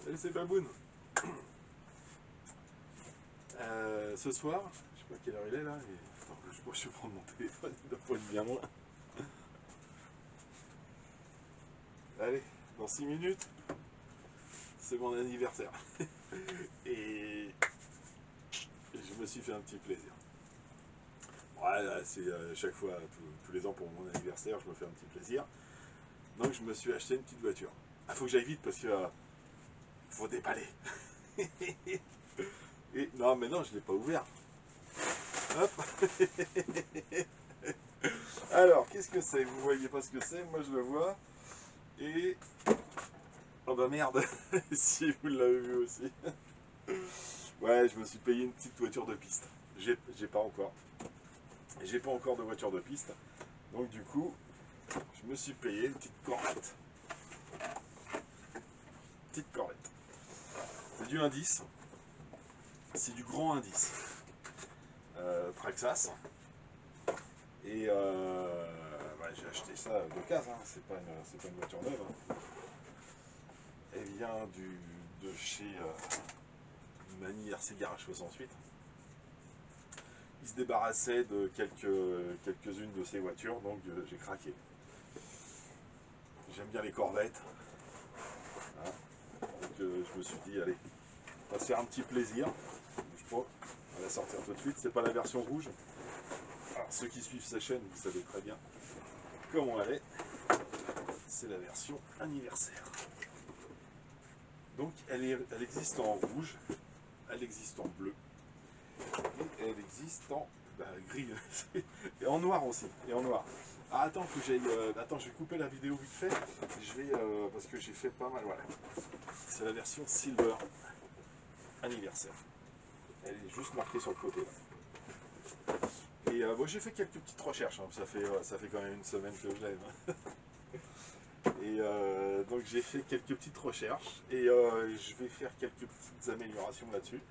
Salut, c'est Baboun. Ce soir, je sais pas quelle heure il est là. Attends, je vais prendre mon téléphone, il doit pas être bien loin. Allez, dans 6 minutes, c'est mon anniversaire. Et je me suis fait un petit plaisir. Ouais, c'est chaque fois, tous les ans pour mon anniversaire, je me fais un petit plaisir. Donc je me suis acheté une petite voiture. Il faut que j'aille vite parce que faut déballer. Et non, mais non, je l'ai pas ouvert. Hop. Alors, qu'est-ce que c'est? Vous voyez pas ce que c'est? Moi, je le vois. Et oh bah merde, si vous l'avez vu aussi. Ouais, je me suis payé une petite voiture de piste. J'ai pas encore. J'ai pas encore de voiture de piste. Donc du coup, je me suis payé une petite Corvette. Petite Corvette. C'est du indice. C'est du grand indice. Traxxas. Et bah, j'ai acheté ça d'occasion, hein. C'est pas une voiture neuve. Hein. Elle vient de chez Mani RC Garage 68. Il se débarrassait de quelques-unes de ses voitures, donc j'ai craqué. J'aime bien les Corvettes. Hein. Donc je me suis dit, allez, on va se faire un petit plaisir. Bouge pas, on va sortir tout de suite. C'est pas la version rouge. Alors, ceux qui suivent sa chaîne, vous savez très bien comment elle est. C'est la version anniversaire. Donc elle existe en rouge, elle existe en bleu, et elle existe en gris, et en noir aussi, et en noir. Ah, attends, faut que j'aille. Attends, je vais couper la vidéo vite fait. Je vais parce que j'ai fait pas mal. Voilà. C'est la version silver anniversaire. Elle est juste marquée sur le côté là. Et moi j'ai fait quelques petites recherches. Hein. Ça fait quand même une semaine que je l'aime. Et donc j'ai fait quelques petites recherches et je vais faire quelques petites améliorations là-dessus.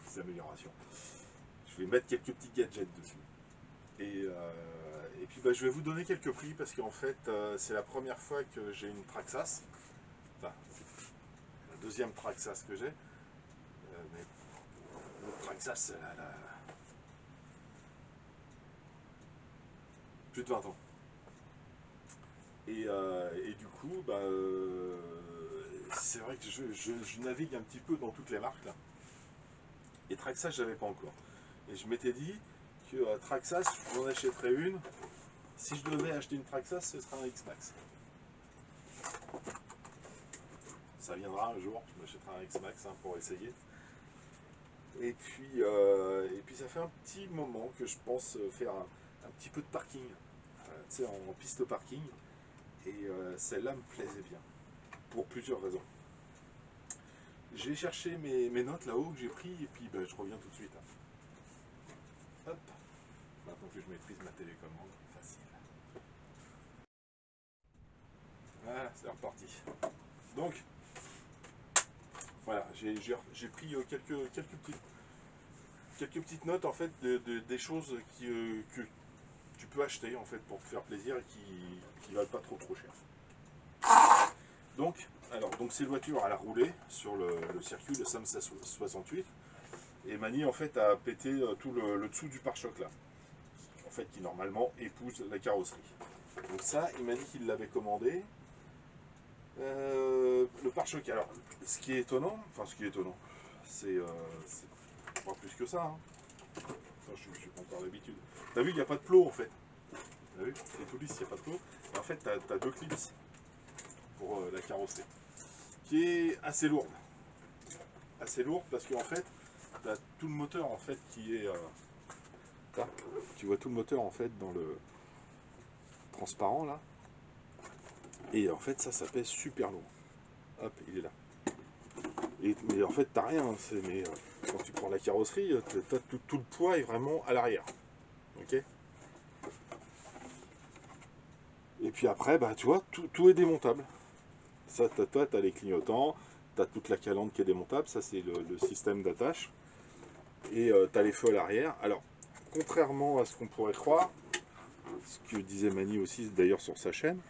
Petites améliorations. Je vais mettre quelques petits gadgets dessus. Et puis bah, je vais vous donner quelques prix parce qu'en fait c'est la première fois que j'ai une Traxxas. Enfin, la deuxième Traxxas que j'ai. Mais notre Traxxas, elle a plus de 20 ans. Et du coup, bah, c'est vrai que je navigue un petit peu dans toutes les marques là. Et Traxxas, je n'avais pas encore. Et je m'étais dit que Traxxas, j'en achèterais une. Si je devais acheter une Traxxas, ce sera un X-Max. Ça viendra un jour, je m'achèterai un X-Max hein, pour essayer. Et puis ça fait un petit moment que je pense faire un petit peu de parking, tu sais, en piste parking. Et celle-là me plaisait bien, pour plusieurs raisons. J'ai cherché mes notes là-haut que j'ai pris, et puis ben, je reviens tout de suite. Hop, maintenant que je maîtrise ma télécommande, facile. Voilà, c'est reparti. Donc, voilà, j'ai pris quelques petites notes en fait des choses que tu peux acheter en fait pour te faire plaisir et qui valent pas trop cher. Donc, donc cette voiture elle a roulé sur le circuit de SAM 68 et Mani en fait a pété tout le dessous du pare-choc là, en fait qui normalement épouse la carrosserie. Donc ça, il m'a dit qu'il l'avait commandé. Le pare-choc, alors, ce qui est étonnant, c'est pas plus que ça. Hein. Attends, je suis pas encore d'habitude. T'as vu, il n'y a pas de plot en fait. T'as vu, c'est tout lisse, il n'y a pas de plot. Et en fait, t'as deux clips pour la carrosserie, qui est assez lourde. Assez lourde parce qu'en fait, t'as tout le moteur en fait qui est. Là, tu vois tout le moteur en fait dans le transparent là. Et en fait, ça pèse super lourd. Hop, il est là. Mais en fait, t'as rien. Mais quand tu prends la carrosserie, t'as tout le poids est vraiment à l'arrière. Ok. Et puis après, bah, tu vois, tout est démontable. Ça, t'as les clignotants, t'as toute la calandre qui est démontable. Ça, c'est le système d'attache. Et t'as les feux à l'arrière. Alors, contrairement à ce qu'on pourrait croire, ce que disait Mani aussi d'ailleurs sur sa chaîne,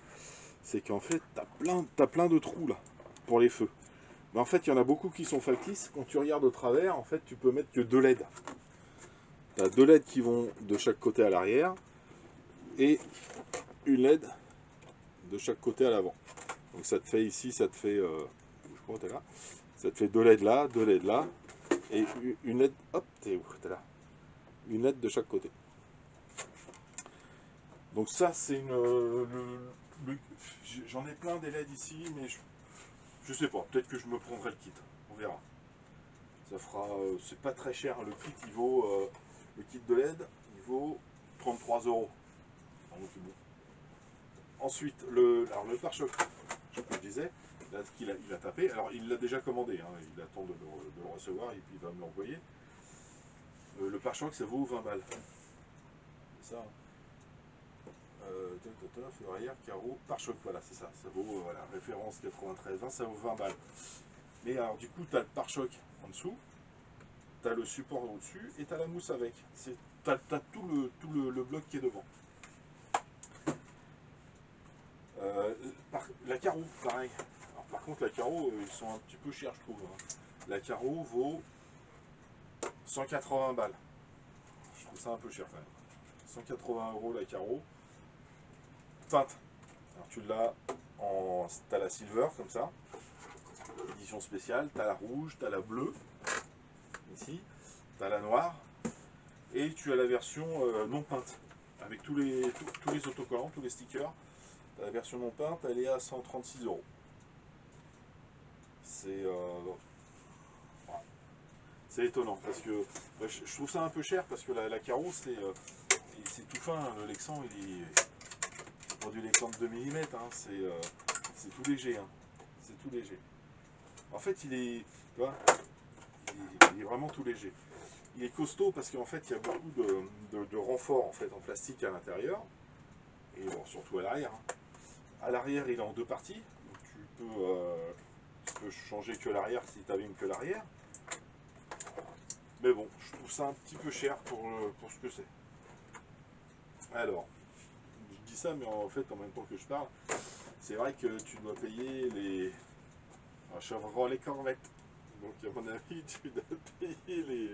c'est qu'en fait, t'as plein de trous là. pour les feux. Mais en fait, il y en a beaucoup qui sont factices. Quand tu regardes au travers, en fait, tu peux mettre que 2 LED. Tu as 2 LED qui vont de chaque côté à l'arrière et une LED de chaque côté à l'avant. Donc ça te fait ici, ça te fait, je crois que t'es là, ça te fait 2 LED là, 2 LED là, et une LED, hop, t'es où, t'es là, une LED de chaque côté. Donc ça c'est j'en ai plein des LED ici, mais je sais pas, peut-être que je me prendrai le kit, on verra. Ça fera, c'est pas très cher, le kit il vaut, le kit de LED, il vaut 33 €. Donc c'est bon. Ensuite, alors le pare-choc, je disais, là, il a tapé, alors il l'a déjà commandé, hein, il attend de le recevoir et puis il va me l'envoyer. Le pare-choc ça vaut 20 balles. C'est ça, hein. Feu arrière, carreau, pare-choc, voilà, c'est ça. Ça vaut, voilà, référence 93, ça vaut 20 balles. Mais alors, du coup, tu as le pare-choc en dessous, tu as le support au-dessus et tu as la mousse avec. Tu as tout le bloc qui est devant. La carreau, pareil. Alors, par contre, la carreau, ils sont un petit peu chers, je trouve, hein. La carreau vaut 180 balles. Je trouve ça un peu cher quand même. 180 € la carreau. Teinte. Alors tu l'as en. T'as la silver comme ça. Édition spéciale. T'as la rouge, t'as la bleue. Ici. T'as la noire. Et tu as la version non peinte. Avec tous les autocollants, tous les stickers. T'as la version non peinte, elle est à 136 €. C'est. C'est étonnant parce que je trouve ça un peu cher parce que la carreau c'est tout fin, hein. Le Lexan il est pour du Lexan de 2 mm, hein. C'est tout léger, hein. C'est tout léger. En fait il est, tu vois, il est vraiment tout léger. Il est costaud parce qu'en fait il y a beaucoup de renforts en fait en plastique à l'intérieur et bon, surtout à l'arrière, hein. À l'arrière il est en 2 parties, donc tu peux changer que l'arrière si tu abîmes que l'arrière. Mais bon, je trouve ça un petit peu cher pour ce que c'est. Alors, je dis ça, mais en fait, en même temps que je parle, c'est vrai que tu dois payer les. Un Chevrolet Corvette. Donc, à mon avis, tu dois payer les.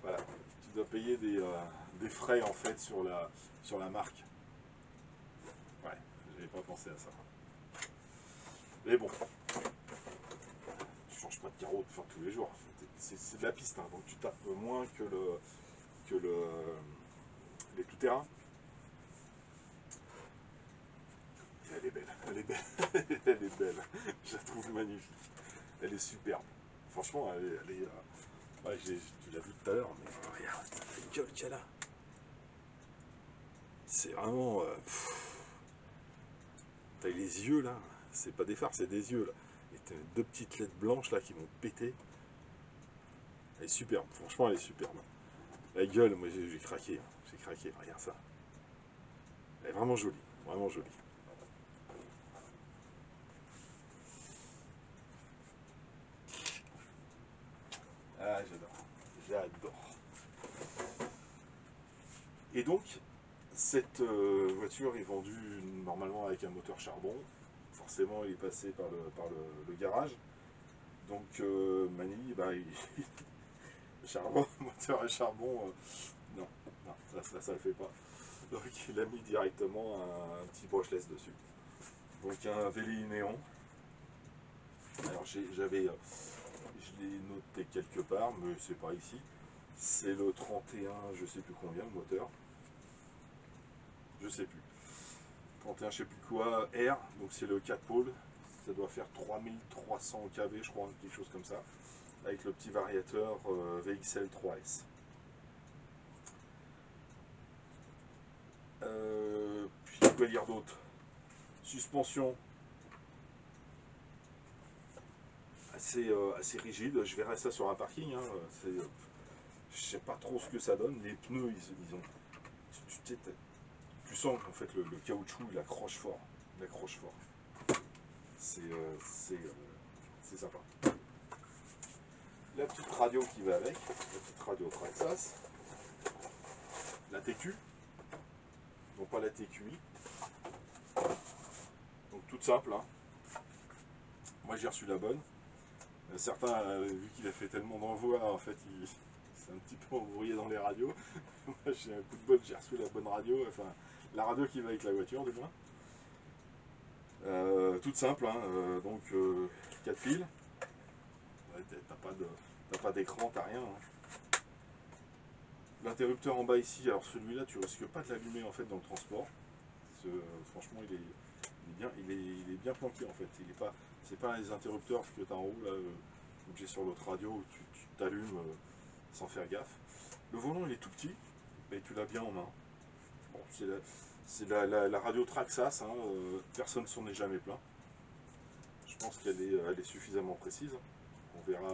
Voilà. Tu dois payer des frais, en fait, sur la marque. Ouais, j'avais pas pensé à ça. Mais bon, tu changes pas de carreau de faire tous les jours. C'est de la piste, hein, donc tu tapes moins que les tout-terrains. Elle est belle, elle est belle, elle est belle. Je la trouve magnifique. Elle est superbe. Franchement, elle est ouais, tu l'as vu tout à l'heure, mais regarde la gueule qu'elle a. C'est vraiment. T'as les yeux là, c'est pas des phares, c'est des yeux là. Et t'as 2 petites lettres blanches là qui vont péter. Elle est superbe, franchement, elle est superbe. La gueule, moi j'ai craqué, hein. J'ai craqué, regarde ça. Elle est vraiment jolie, vraiment jolie. Ah, j'adore. J'adore. Et donc, cette voiture est vendue normalement avec un moteur charbon. Forcément, il est passé par le garage. Donc, Mani, bah, charbon, moteur à charbon, non, non, ça le fait pas. Donc, il a mis directement un petit brushless dessus. Donc, un VLI néon. Alors, je l'ai noté quelque part, mais c'est pas ici. C'est le 31, je sais plus combien, le moteur. Je sais plus. 31, je sais plus quoi, R, donc c'est le 4 pôles. Ça doit faire 3300 kV, je crois, quelque chose comme ça. Avec le petit variateur VXL 3S. Puis quoi dire d'autre? Suspension assez rigide. Je verrai ça sur un parking, hein. Je sais pas trop ce que ça donne. Les pneus, ils ont. Tu sens qu'en fait le caoutchouc il accroche fort. Il accroche fort. C'est sympa. La petite radio qui va avec, la petite radio Traxxas. La TQ, non pas la TQI. Donc toute simple, hein. Moi j'ai reçu la bonne. Certains, vu qu'il a fait tellement d'envois, en fait, il s'est un petit peu embrouillé dans les radios. Moi j'ai un coup de bol, j'ai reçu la bonne radio, enfin la radio qui va avec la voiture du moins. Toute simple, hein, donc 4 fils. Ouais, t'as pas d'écran, t'as rien. Hein. L'interrupteur en bas ici, alors celui-là tu risques pas de l'allumer en fait dans le transport. Franchement il est bien planqué en fait. C'est pas les interrupteurs que tu as en haut là, que j'ai sur l'autre radio où tu t'allumes sans faire gaffe. Le volant il est tout petit, mais tu l'as bien en main. Bon, c'est la radio Traxxas, hein, personne ne s'en est jamais plaint. Je pense qu'elle est, elle est suffisamment précise. On verra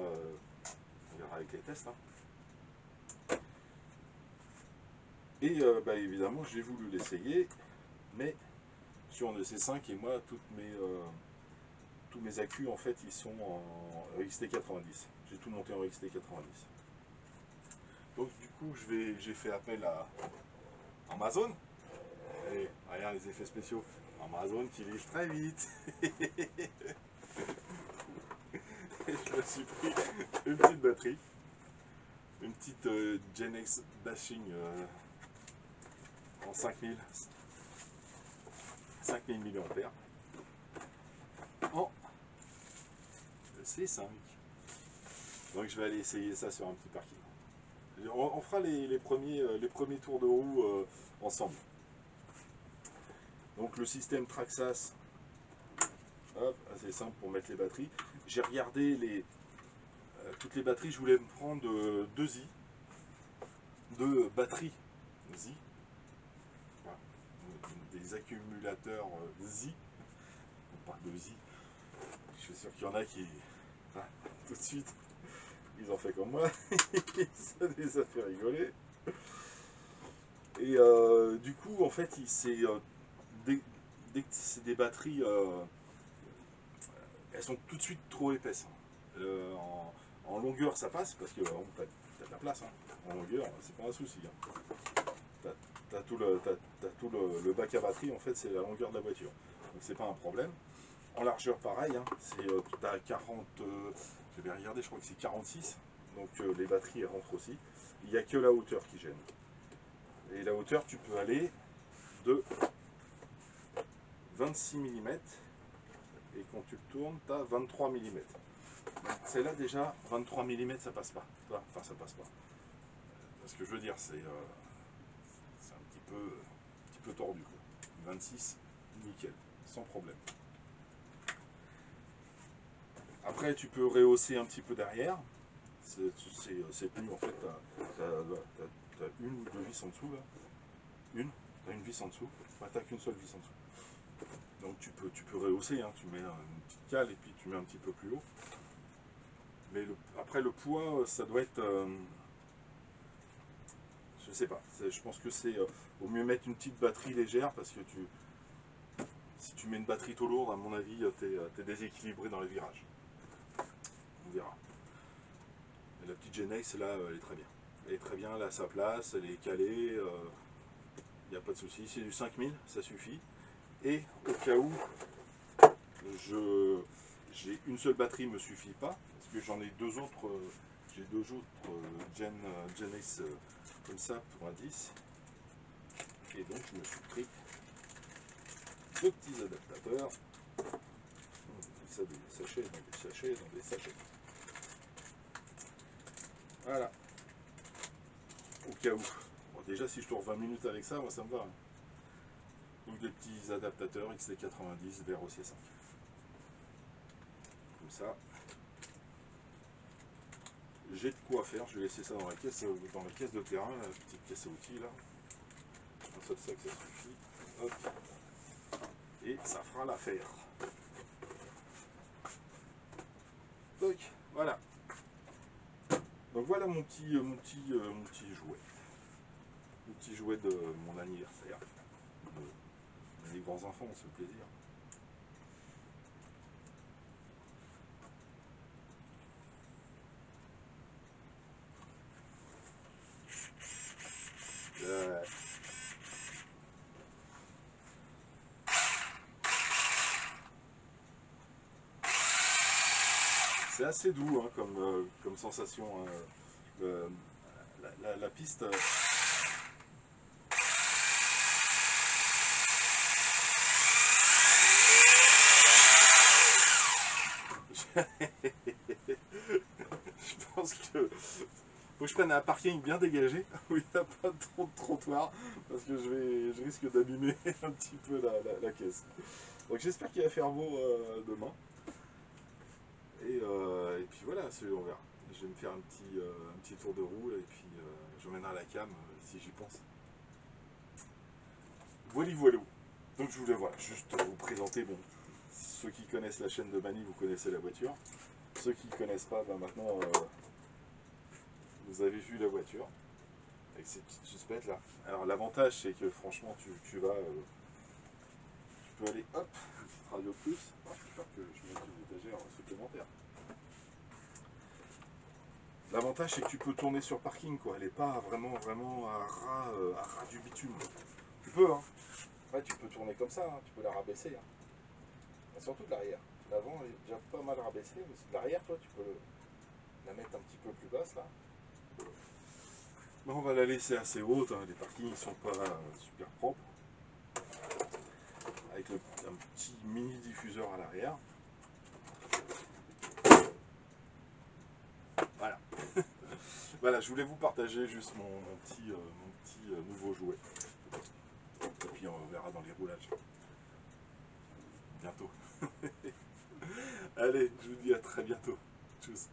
avec les tests. Hein. Et bah, évidemment, j'ai voulu l'essayer, mais sur un EC5 et moi, tous mes accus en fait, ils sont en XT90. J'ai tout monté en XT90. Donc du coup, j'ai fait appel à Amazon. Et regarde les effets spéciaux. Amazon qui livre très vite. Je me suis pris une petite batterie, une petite Genex Dashing en 5000 mAh en C5. Donc je vais aller essayer ça sur un petit parking. On fera les premiers tours de roue ensemble. Donc le système Traxxas, hop, assez simple pour mettre les batteries. J'ai regardé toutes les batteries, je voulais me prendre deux batteries Zi, voilà, des accumulateurs Zi, on parle de Zi. Je suis sûr qu'il y en a qui, ah, tout de suite, ils ont fait comme moi, ça les a fait rigoler. Et du coup, en fait, dès que c'est des batteries, elles sont tout de suite trop épaisses. En longueur, ça passe parce que t'as de la place. Hein. En longueur, c'est pas un souci. Hein. T'as tout le bac à batterie, en fait, c'est la longueur de la voiture. Donc c'est pas un problème. En largeur, pareil. Hein. T'as 40, je vais regarder, je crois que c'est 46. Donc les batteries, elles rentrent aussi. Il n'y a que la hauteur qui gêne. Et la hauteur, tu peux aller de 26 mm et quand tu le tournes, tu as 23 mm. Celle-là déjà, 23 mm ça passe pas. Enfin ça passe pas. Ce que je veux dire, c'est un petit peu tordu. Quoi. 26, nickel, sans problème. Après tu peux rehausser un petit peu derrière. C'est tenu en fait, tu as une ou deux vis en dessous là. T'as une vis en dessous, t'as qu'une seule vis en dessous. Donc tu peux rehausser, hein. Tu mets une petite cale et puis tu mets un petit peu plus haut. Mais après le poids, ça doit être, je sais pas, je pense que c'est au mieux mettre une petite batterie légère parce que si tu mets une batterie trop lourde, à mon avis, t'es déséquilibré dans les virages. On verra. Et la petite Genex, là, elle est très bien. Elle est très bien, elle a sa place, elle est calée, il n'y a pas de souci. C'est du 5000, ça suffit. Et au cas où j'ai une seule batterie me suffit pas, parce que j'en ai deux autres, j'ai deux autres Genex comme ça pour un 10. Et donc je me suis pris deux petits adaptateurs. Ça des sachets dans des sachets dans des sachets. Voilà. Au cas où. Bon, déjà si je tourne 20 minutes avec ça, moi ça me va. Hein. Donc des petits adaptateurs XT90 vers OC5. Comme ça. J'ai de quoi faire, je vais laisser ça dans la caisse de terrain, la petite caisse à outils là. Un seul sac ça suffit. Hop. Et ça fera l'affaire. Donc voilà. Donc voilà mon petit jouet. Mon petit jouet de mon anniversaire. Les grands enfants, on se fait plaisir. C'est assez doux hein, comme sensation. Hein. La piste. Je pense que faut que je prenne un parking bien dégagé où il n'y a pas trop de trottoir parce que je risque d'abîmer un petit peu la caisse. Donc j'espère qu'il va faire beau demain. Et puis voilà, on verra. Je vais me faire un petit tour de roue et puis j'emmènerai la cam si j'y pense. Voilà, voilà. Donc je voulais voilà, juste vous présenter, bon, ceux qui connaissent la chaîne de Mani, vous connaissez la voiture. Ceux qui ne connaissent pas, ben maintenant, vous avez vu la voiture, avec ces petites suspectes là. Alors l'avantage c'est que franchement, tu vas, tu peux aller, hop, une petite radio plus. Alors, je préfère que je mette une étagère supplémentaire. L'avantage c'est que tu peux tourner sur parking, quoi. Elle n'est pas vraiment à ras du bitume. Tu peux, hein. Ouais, tu peux tourner comme ça, hein. Tu peux la rabaisser. Hein. Surtout de l'arrière. L'avant elle est déjà pas mal rabaissée, mais de l'arrière, toi, tu peux la mettre un petit peu plus basse là. Bon, on va la laisser assez haute, hein. Les parkings ne sont pas super propres. Avec un petit mini diffuseur à l'arrière. Voilà. Voilà, je voulais vous partager juste mon petit nouveau jouet. Et puis on verra dans les roulages. Bientôt. Allez, je vous dis à très bientôt. Tchuss.